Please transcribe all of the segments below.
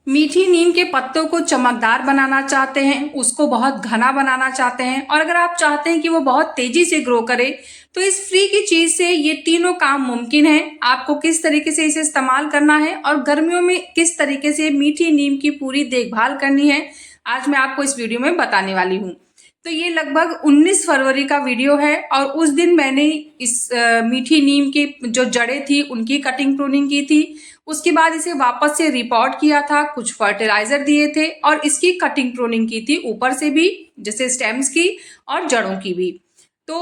मीठी नीम के पत्तों को चमकदार बनाना चाहते हैं, उसको बहुत घना बनाना चाहते हैं और अगर आप चाहते हैं कि वो बहुत तेजी से ग्रो करे तो इस फ्री की चीज से ये तीनों काम मुमकिन है। आपको किस तरीके से इसे इस्तेमाल करना है और गर्मियों में किस तरीके से मीठी नीम की पूरी देखभाल करनी है, आज मैं आपको इस वीडियो में बताने वाली हूँ। तो ये लगभग 19 फरवरी का वीडियो है और उस दिन मैंने इस मीठी नीम की जो जड़ें थी उनकी कटिंग प्रूनिंग की थी। उसके बाद इसे वापस से रिपोर्ट किया था, कुछ फर्टिलाइजर दिए थे और इसकी कटिंग प्रूनिंग की थी, ऊपर से भी जैसे स्टेम्स की और जड़ों की भी। तो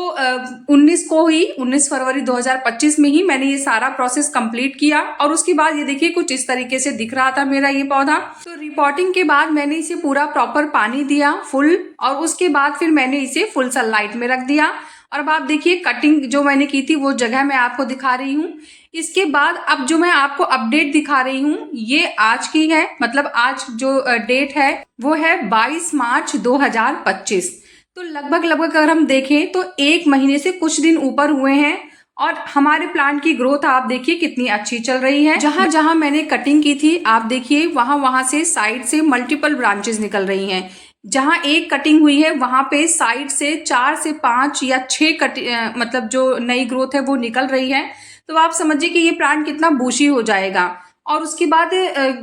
19 फरवरी 2025 में ही मैंने ये सारा प्रोसेस कंप्लीट किया और उसके बाद ये देखिए कुछ इस तरीके से दिख रहा था मेरा ये पौधा। तो रिपोर्टिंग के बाद मैंने इसे पूरा प्रॉपर पानी दिया फुल और उसके बाद फिर मैंने इसे फुल सनलाइट में रख दिया। और अब आप देखिए कटिंग जो मैंने की थी वो जगह मैं आपको दिखा रही हूँ। इसके बाद अब जो मैं आपको अपडेट दिखा रही हूँ ये आज की है, मतलब आज जो डेट है वो है 22 मार्च 2025। तो लगभग लगभग अगर हम देखें तो 1 महीने से कुछ दिन ऊपर हुए हैं और हमारे प्लांट की ग्रोथ आप देखिए कितनी अच्छी चल रही है। जहां जहां मैंने कटिंग की थी आप देखिए वहां वहां से साइड से मल्टीपल ब्रांचेस निकल रही हैं। जहां एक कटिंग हुई है वहां पे साइड से 4 से 5 या 6 मतलब जो नई ग्रोथ है वो निकल रही है। तो आप समझिए कि ये प्लांट कितना बूशी हो जाएगा और उसके बाद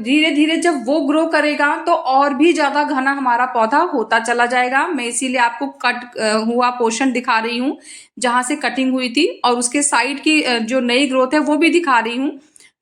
धीरे धीरे जब वो ग्रो करेगा तो और भी ज्यादा घना हमारा पौधा होता चला जाएगा। मैं इसीलिए आपको कट हुआ पोर्शन दिखा रही हूँ जहां से कटिंग हुई थी और उसके साइड की जो नई ग्रोथ है वो भी दिखा रही हूँ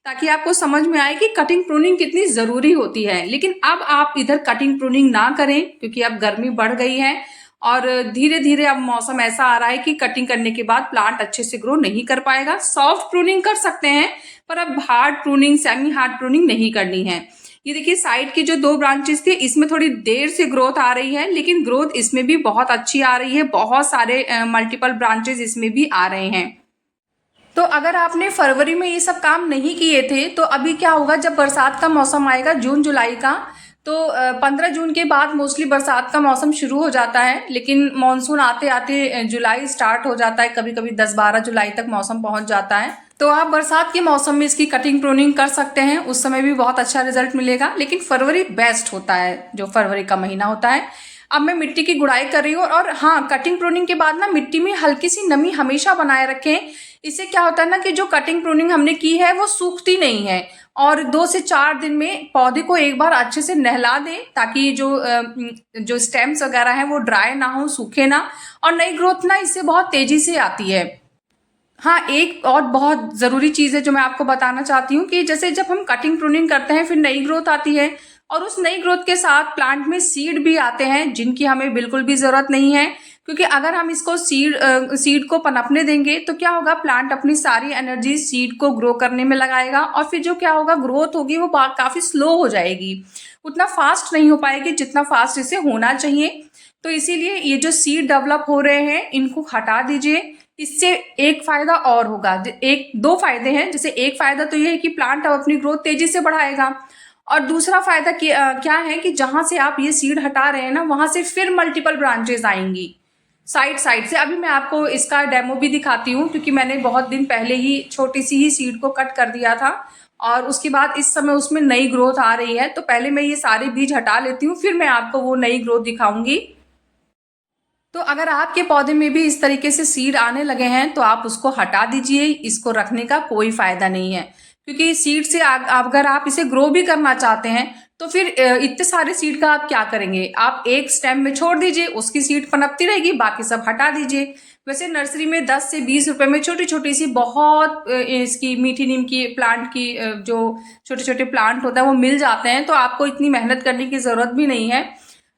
ताकि आपको समझ में आए कि कटिंग प्रूनिंग कितनी जरूरी होती है। लेकिन अब आप इधर कटिंग प्रूनिंग ना करें क्योंकि अब गर्मी बढ़ गई है और धीरे धीरे अब मौसम ऐसा आ रहा है कि कटिंग करने के बाद प्लांट अच्छे से ग्रो नहीं कर पाएगा। सॉफ्ट प्रूनिंग कर सकते हैं पर अब hard pruning, semi hard pruning नहीं करनी है। ये देखिए साइड की जो 2 ब्रांचेस थी इसमें थोड़ी देर से ग्रोथ आ रही है लेकिन ग्रोथ इसमें भी बहुत अच्छी आ रही है। बहुत सारे मल्टीपल ब्रांचेस इसमें भी आ रहे हैं। तो अगर आपने फरवरी में ये सब काम नहीं किए थे तो अभी क्या होगा, जब बरसात का मौसम आएगा जून जुलाई का, तो 15 जून के बाद मोस्टली बरसात का मौसम शुरू हो जाता है। लेकिन मानसून आते आते जुलाई स्टार्ट हो जाता है, कभी कभी 10-12 जुलाई तक मौसम पहुंच जाता है। तो आप बरसात के मौसम में इसकी कटिंग प्रूनिंग कर सकते हैं, उस समय भी बहुत अच्छा रिजल्ट मिलेगा। लेकिन फरवरी बेस्ट होता है, जो फरवरी का महीना होता है। अब मैं मिट्टी की गुड़ाई कर रही हूँ और हाँ, कटिंग प्रूनिंग के बाद ना मिट्टी में हल्की सी नमी हमेशा बनाए रखें। इससे क्या होता है ना कि जो कटिंग प्रूनिंग हमने की है वो सूखती नहीं है और 2 से 4 दिन में पौधे को एक बार अच्छे से नहला दें ताकि जो स्टेम्स वगैरह हैं वो ड्राई ना हो, सूखे ना, और नई ग्रोथ ना इससे बहुत तेजी से आती है। हाँ, एक और बहुत ज़रूरी चीज़ है जो मैं आपको बताना चाहती हूँ कि जैसे जब हम कटिंग प्रूनिंग करते हैं फिर नई ग्रोथ आती है और उस नई ग्रोथ के साथ प्लांट में सीड भी आते हैं जिनकी हमें बिल्कुल भी ज़रूरत नहीं है। क्योंकि अगर हम इसको सीड को पनपने देंगे तो क्या होगा, प्लांट अपनी सारी एनर्जी सीड को ग्रो करने में लगाएगा और फिर जो क्या होगा, ग्रोथ होगी वो काफ़ी स्लो हो जाएगी, उतना फास्ट नहीं हो पाएगी जितना फास्ट इसे होना चाहिए। तो इसीलिए ये जो सीड डेवलप हो रहे हैं इनको हटा दीजिए। इससे एक फायदा और होगा, एक 2 फायदे हैं। जैसे एक फायदा तो ये है कि प्लांट अब अपनी ग्रोथ तेजी से बढ़ाएगा और दूसरा फायदा क्या है कि जहां से आप ये सीड हटा रहे हैं ना वहां से फिर मल्टीपल ब्रांचेस आएंगी साइड साइड से। अभी मैं आपको इसका डेमो भी दिखाती हूँ क्योंकि मैंने बहुत दिन पहले ही छोटी सी ही सीड को कट कर दिया था और उसके बाद इस समय उसमें नई ग्रोथ आ रही है। तो पहले मैं ये सारे बीज हटा लेती हूँ फिर मैं आपको वो नई ग्रोथ दिखाऊंगी। तो अगर आपके पौधे में भी इस तरीके से सीड आने लगे हैं तो आप उसको हटा दीजिए, इसको रखने का कोई फायदा नहीं है। क्योंकि सीड से अगर आप इसे ग्रो भी करना चाहते हैं तो फिर इतने सारे सीड का आप क्या करेंगे, आप एक स्टेम में छोड़ दीजिए, उसकी सीड पनपती रहेगी, बाकी सब हटा दीजिए। वैसे नर्सरी में 10 से 20 रुपए में छोटी छोटी सी बहुत इसकी मीठी नीम की प्लांट की जो छोटे छोटे प्लांट होता है वो मिल जाते हैं, तो आपको इतनी मेहनत करने की जरूरत भी नहीं है।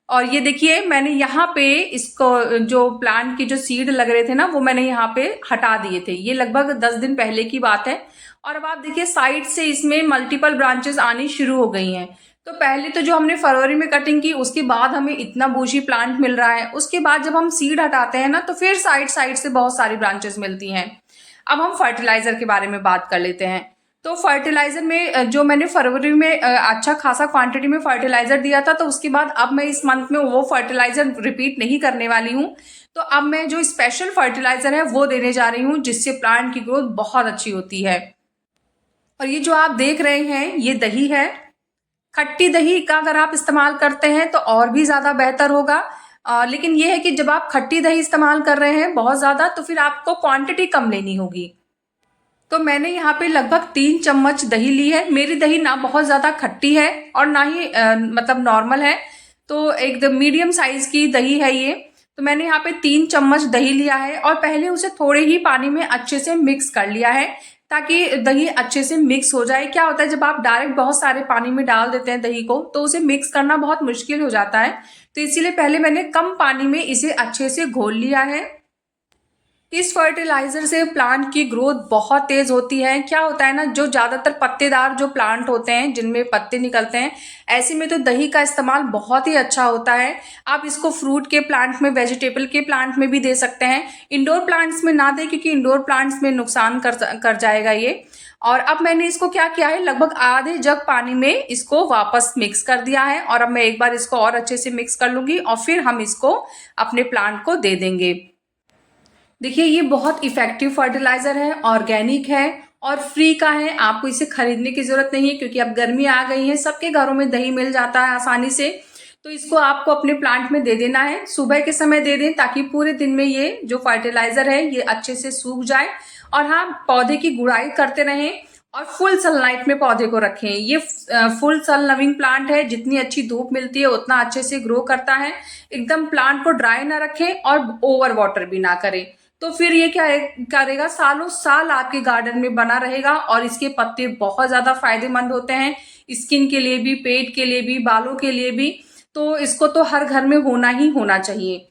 और ये देखिए मैंने यहाँ पे इसको जो प्लांट की जो सीड लग रहे थे ना वो मैंने यहाँ पे हटा दिए थे, ये लगभग 10 दिन पहले की बात है। और अब आप देखिए साइड से इसमें मल्टीपल ब्रांचेस आनी शुरू हो गई हैं। तो पहले तो जो हमने फरवरी में कटिंग की उसके बाद हमें इतना बूशी प्लांट मिल रहा है, उसके बाद जब हम सीड हटाते हैं ना तो फिर साइड साइड से बहुत सारी ब्रांचेस मिलती हैं। अब हम फर्टिलाइजर के बारे में बात कर लेते हैं। तो फर्टिलाइजर में जो मैंने फरवरी में अच्छा खासा क्वांटिटी में फर्टिलाइजर दिया था, तो उसके बाद अब मैं इस मंथ में वो फर्टिलाइजर रिपीट नहीं करने वाली हूँ। तो अब मैं जो स्पेशल फर्टिलाइजर है वो देने जा रही हूँ जिससे प्लांट की ग्रोथ बहुत अच्छी होती है। और ये जो आप देख रहे हैं ये दही है, खट्टी दही का अगर आप इस्तेमाल करते हैं तो और भी ज़्यादा बेहतर होगा। लेकिन ये है कि जब आप खट्टी दही इस्तेमाल कर रहे हैं बहुत ज़्यादा, तो फिर आपको क्वांटिटी कम लेनी होगी। तो मैंने यहाँ पे लगभग 3 चम्मच दही ली है। मेरी दही ना बहुत ज़्यादा खट्टी है और ना ही मतलब नॉर्मल है, तो एकदम मीडियम साइज़ की दही है ये। तो मैंने यहाँ पे 3 चम्मच दही लिया है और पहले उसे थोड़े ही पानी में अच्छे से मिक्स कर लिया है, ताकि दही अच्छे से मिक्स हो जाए। क्या होता है, जब आप डायरेक्ट बहुत सारे पानी में डाल देते हैं दही को, तो उसे मिक्स करना बहुत मुश्किल हो जाता है। तो इसीलिए पहले मैंने कम पानी में इसे अच्छे से घोल लिया है। इस फर्टिलाइजर से प्लांट की ग्रोथ बहुत तेज होती है। क्या होता है ना, जो ज्यादातर पत्तेदार जो प्लांट होते हैं जिनमें पत्ते निकलते हैं, ऐसे में तो दही का इस्तेमाल बहुत ही अच्छा होता है। आप इसको फ्रूट के प्लांट में, वेजिटेबल के प्लांट में भी दे सकते हैं। इंडोर प्लांट्स में ना दें, क्योंकि इंडोर प्लांट्स में नुकसान कर जाएगा ये। और अब मैंने इसको क्या किया है, लगभग आधे जग पानी में इसको वापस मिक्स कर दिया है। और अब मैं एक बार इसको और अच्छे से मिक्स कर लूंगी और फिर हम इसको अपने प्लांट को दे देंगे। देखिए, ये बहुत इफेक्टिव फर्टिलाइजर है, ऑर्गेनिक है और फ्री का है। आपको इसे खरीदने की जरूरत नहीं है, क्योंकि अब गर्मी आ गई है, सबके घरों में दही मिल जाता है आसानी से। तो इसको आपको अपने प्लांट में दे देना है। सुबह के समय दे दें, ताकि पूरे दिन में ये जो फर्टिलाइजर है ये अच्छे से सूख जाए। और हाँ, पौधे की गुड़ाई करते रहें और फुल सनलाइट में पौधे को रखें। ये फुल सन लविंग प्लांट है, जितनी अच्छी धूप मिलती है उतना अच्छे से ग्रो करता है। एकदम प्लांट को ड्राई ना रखें और ओवर वाटर भी ना करें, तो फिर ये क्या करेगा, सालों साल आपके गार्डन में बना रहेगा। और इसके पत्ते बहुत ज्यादा फायदेमंद होते हैं, स्किन के लिए भी, पेट के लिए भी, बालों के लिए भी। तो इसको तो हर घर में होना ही होना चाहिए।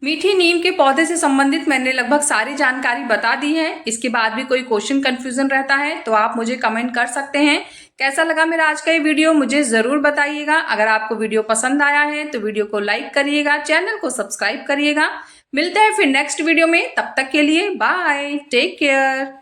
मीठी नीम के पौधे से संबंधित मैंने लगभग सारी जानकारी बता दी है। इसके बाद भी कोई क्वेश्चन कंफ्यूजन रहता है तो आप मुझे कमेंट कर सकते हैं। कैसा लगा मेरा आज का ये वीडियो मुझे जरूर बताइएगा। अगर आपको वीडियो पसंद आया है तो वीडियो को लाइक करिएगा, चैनल को सब्सक्राइब करिएगा। मिलते हैं फिर नेक्स्ट वीडियो में, तब तक के लिए बाय, टेक केयर।